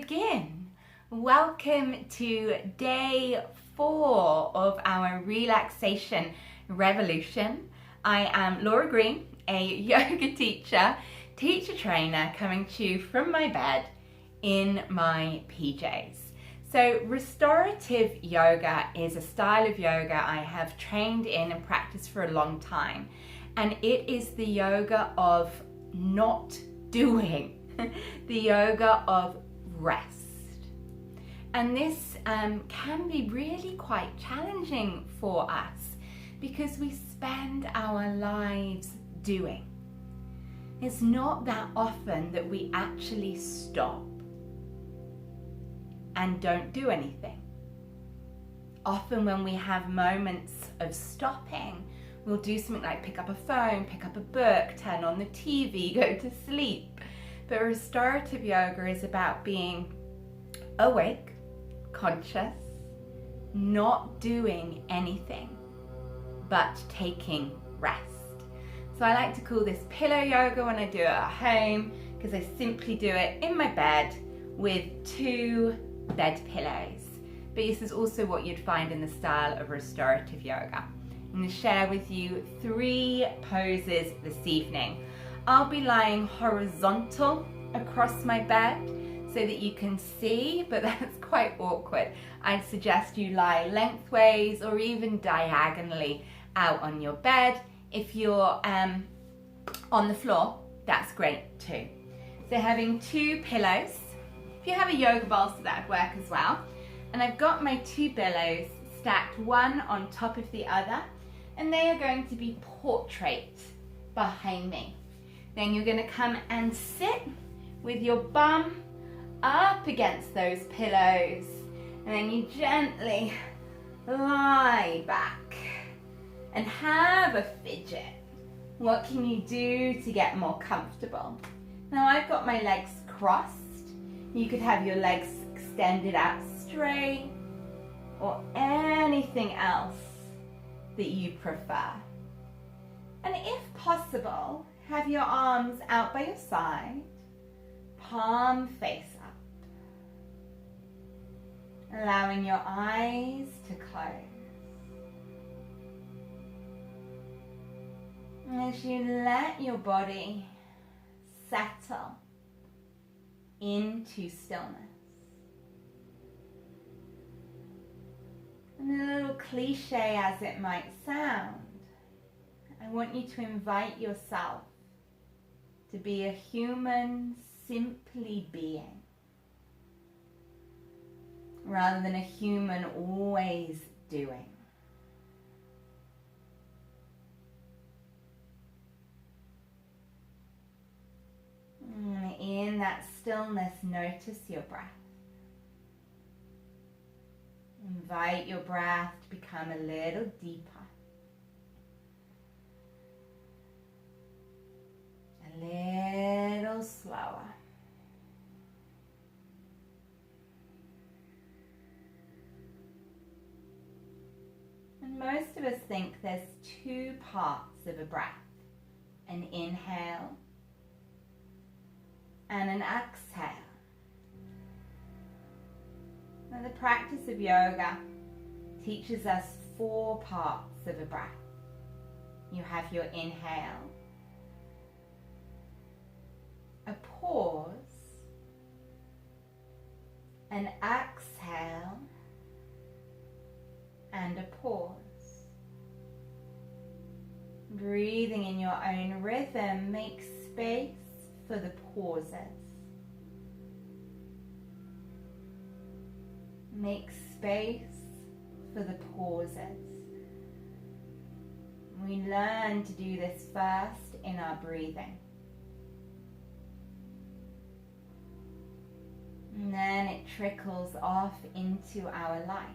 begin. Welcome to day 4 of our Relaxation Revolution. I am Laura Green, a yoga teacher trainer, coming to you from my bed in my PJs. So restorative yoga is a style of yoga I have trained in and practiced for a long time. And it is the yoga of not doing, the yoga of rest. And this can be really quite challenging for us because we spend our lives doing. It's not that often that we actually stop and don't do anything. Often when we have moments of stopping, we'll do something like pick up a phone, pick up a book, turn on the TV, go to sleep. But restorative yoga is about being awake, conscious, not doing anything, but taking rest. So I like to call this pillow yoga when I do it at home, because I simply do it in my bed with 2 bed pillows. But this is also what you'd find in the style of restorative yoga. I'm going to share with you 3 poses this evening. I'll be lying horizontal across my bed so that you can see, but that's quite awkward. I'd suggest you lie lengthways or even diagonally out on your bed. If you're on the floor, that's great too. So having 2 pillows. If you have a yoga bolster, that would work as well. And I've got my 2 pillows stacked one on top of the other, and they are going to be portrait behind me. Then you're going to come and sit with your bum up against those pillows, and then you gently lie back and have a fidget. What can you do to get more comfortable? Now I've got my legs crossed. You could have your legs extended out straight or anything else that you prefer. And if possible, have your arms out by your side, palm face up, allowing your eyes to close. And as you let your body settle into stillness. And a little cliche as it might sound, I want you to invite yourself to be a human simply being, rather than a human always doing. And in that stillness, notice your breath. Invite your breath to become a little deeper, a little slower. And most of us think there's 2 parts of a breath, an inhale and an exhale. Now the practice of yoga teaches us 4 parts of a breath. You have your inhale, a pause, an exhale, and a pause. Breathing in your own rhythm, make space for the pauses. Make space for the pauses. We learn to do this first in our breathing. And then it trickles off into our life.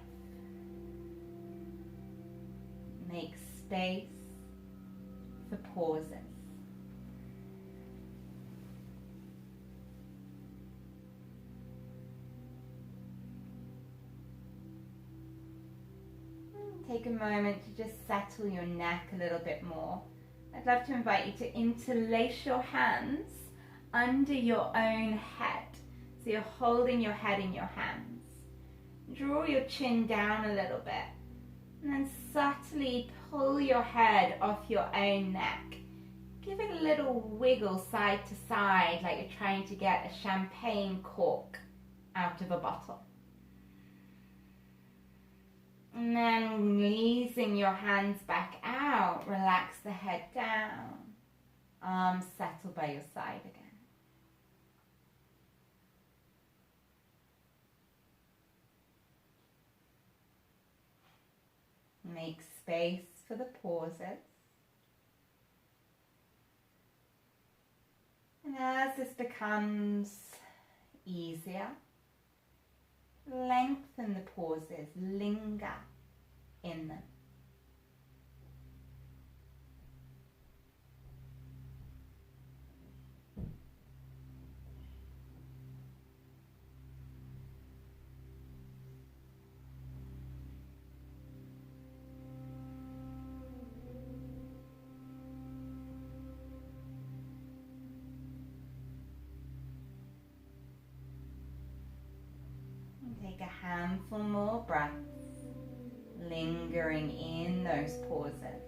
Make space for pauses. Take a moment to just settle your neck a little bit more. I'd love to invite you to interlace your hands under your own head So you're holding your head in your hands. Draw your chin down a little bit. And then subtly pull your head off your own neck. Give it a little wiggle side to side, like you're trying to get a champagne cork out of a bottle. And then releasing your hands back out, relax the head down. Arms settle by your side again. Make space for the pauses. And as this becomes easier, lengthen the pauses, linger in them. Take a handful more breaths, lingering in those pauses.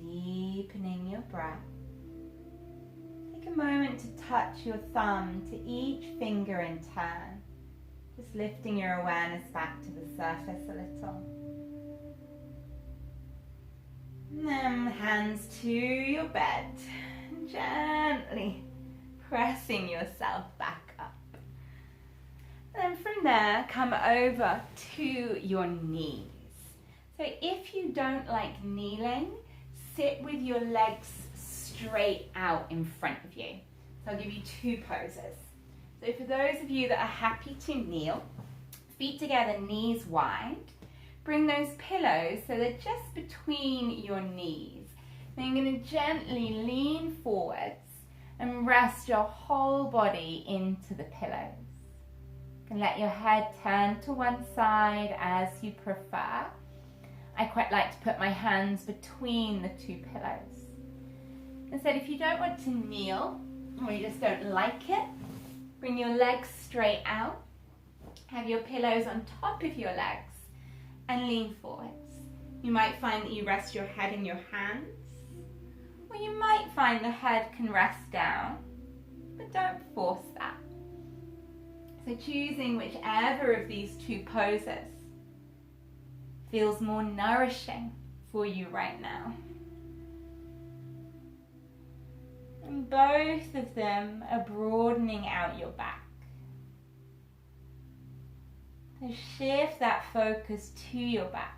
Deepening your breath. Take a moment to touch your thumb to each finger in turn, just lifting your awareness back to the surface a little. And then hands to your bed, gently pressing yourself back up. And then from there, come over to your knees. So if you don't like kneeling, sit with your legs straight out in front of you. So I'll give you two poses. So for those of you that are happy to kneel, feet together, knees wide. Bring those pillows so they're just between your knees. Then you're going to gently lean forwards and rest your whole body into the pillows. You can let your head turn to one side as you prefer. I quite like to put my hands between the two pillows. Instead, if you don't want to kneel, or you just don't like it, bring your legs straight out. Have your pillows on top of your legs and lean forwards. You might find that you rest your head in your hands, or you might find the head can rest down, but don't force that. So choosing whichever of these two poses feels more nourishing for you right now. And both of them are broadening out your back. So shift that focus to your back.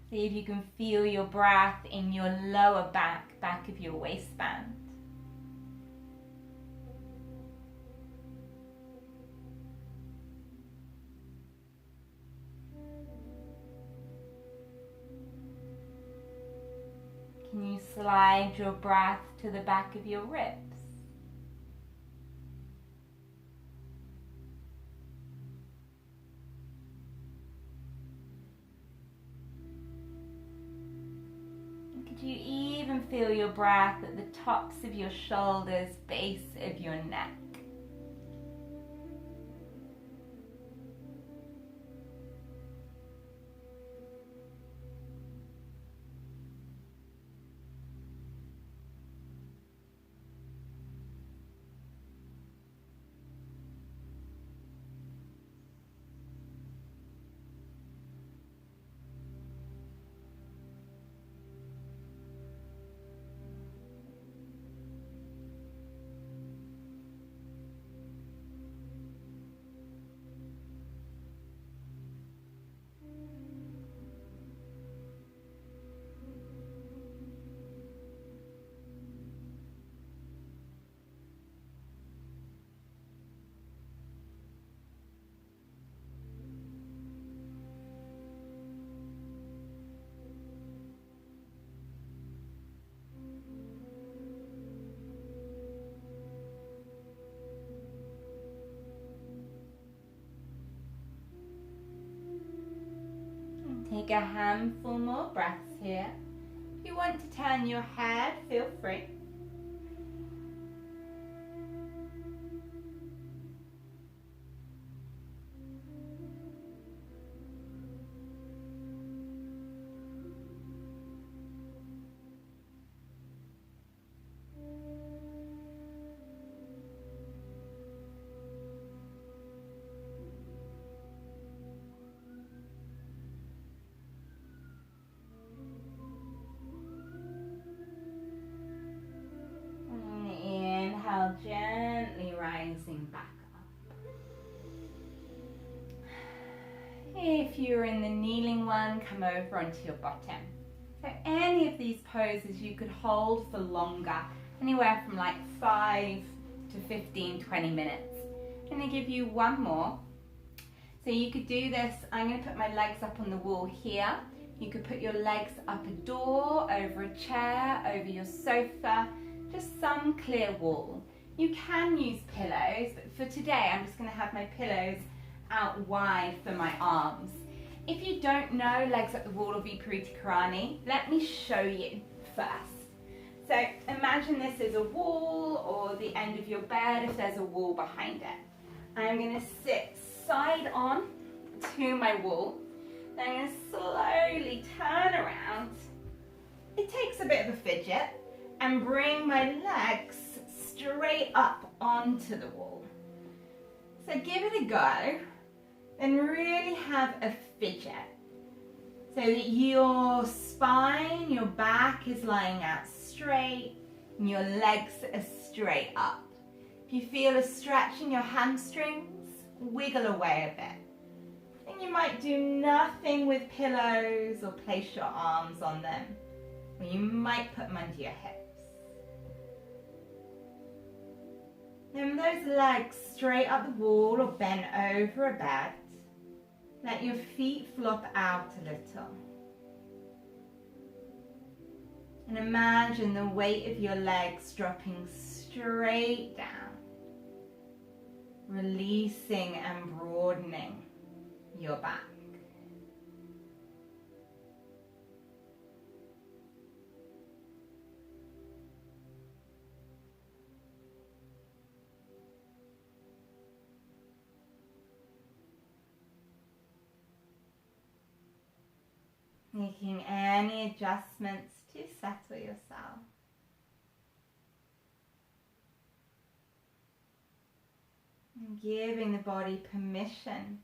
See if you can feel your breath in your lower back, back of your waistband. Can you slide your breath to the back of your ribs? And could you even feel your breath at the tops of your shoulders, base of your neck? Take a handful more breaths here. If you want to turn your head, feel free. Inhale, gently rising back up. If you're in the kneeling one, come over onto your bottom. So any of these poses you could hold for longer, anywhere from like 5 to 15, 20 minutes. I'm going to give you one more. So you could do this, I'm going to put my legs up on the wall here. You could put your legs up a door, over a chair, over your sofa, just some clear wall. You can use pillows, but for today I'm just going to have my pillows out wide for my arms. If you don't know legs at the wall or Viparita Karani, let me show you first. So imagine this is a wall or the end of your bed if there's a wall behind it. I'm going to sit side on to my wall. Then I'm going to slowly turn around. It takes a bit of a fidget, and bring my legs straight up onto the wall. So give it a go and really have a fidget so that your spine, your back is lying out straight and your legs are straight up. If you feel a stretch in your hamstrings, wiggle away a bit. And you might do nothing with pillows or place your arms on them, or you might put them under your hips. Then those legs straight up the wall or bent over a bed. Let your feet flop out a little. And imagine the weight of your legs dropping straight down, releasing and broadening your back. Making any adjustments to settle yourself. And giving the body permission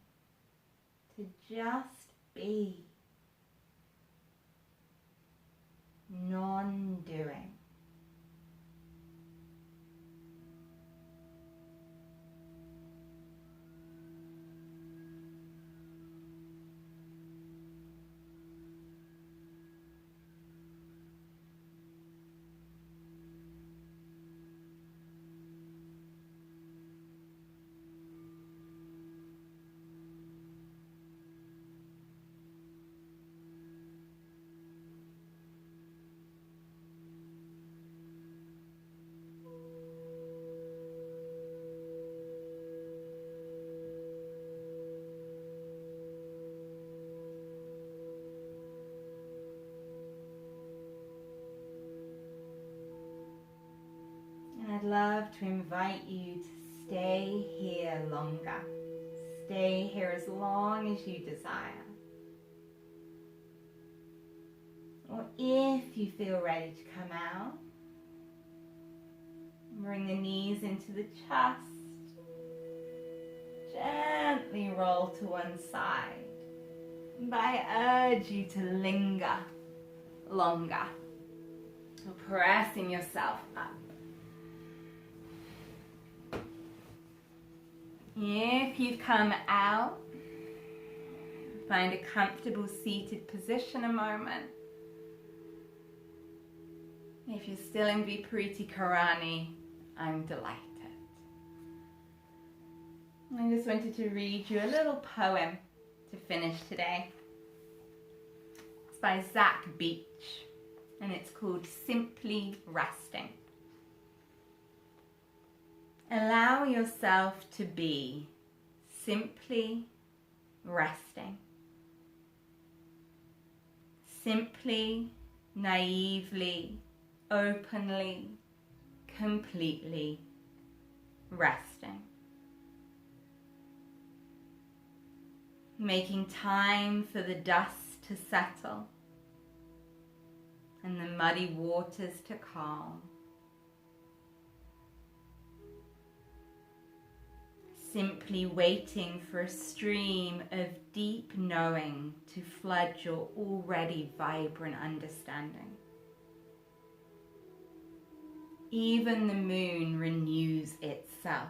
to just be, non-doing. I'd love to invite you to stay here longer. Stay here as long as you desire. Or if you feel ready to come out, bring the knees into the chest. Gently roll to one side. But I urge you to linger longer. So pressing yourself up. If you've come out, find a comfortable seated position a moment. If you're still in Viparita Karani, I'm delighted. I just wanted to read you a little poem to finish today. It's by Zach Beach, and it's called Simply Resting. Allow yourself to be simply resting. Simply, naively, openly, completely resting. Making time for the dust to settle and the muddy waters to calm. Simply waiting for a stream of deep knowing to flood your already vibrant understanding. Even the moon renews itself.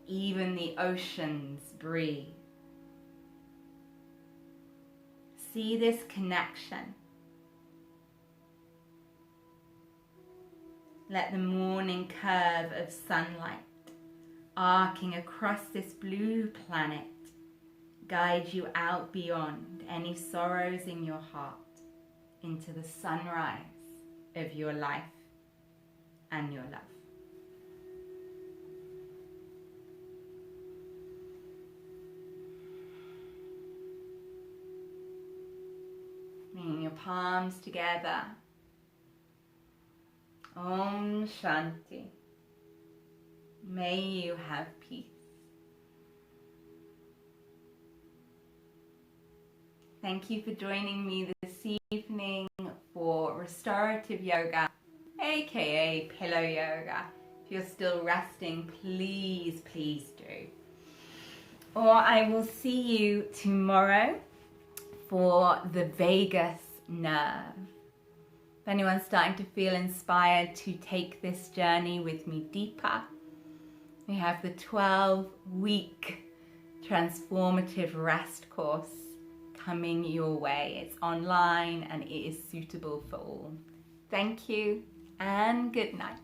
Even the oceans breathe. See this connection. Let the morning curve of sunlight arcing across this blue planet guide you out beyond any sorrows in your heart into the sunrise of your life and your love. Bringing your palms together. Om Shanti. May you have peace. Thank you for joining me this evening for restorative yoga, aka pillow yoga. If you're still resting, please do. Or I will see you tomorrow for the vagus nerve. If anyone's starting to feel inspired to take this journey with me deeper, we have the 12-week transformative rest course coming your way. It's online and it is suitable for all. Thank you and good night.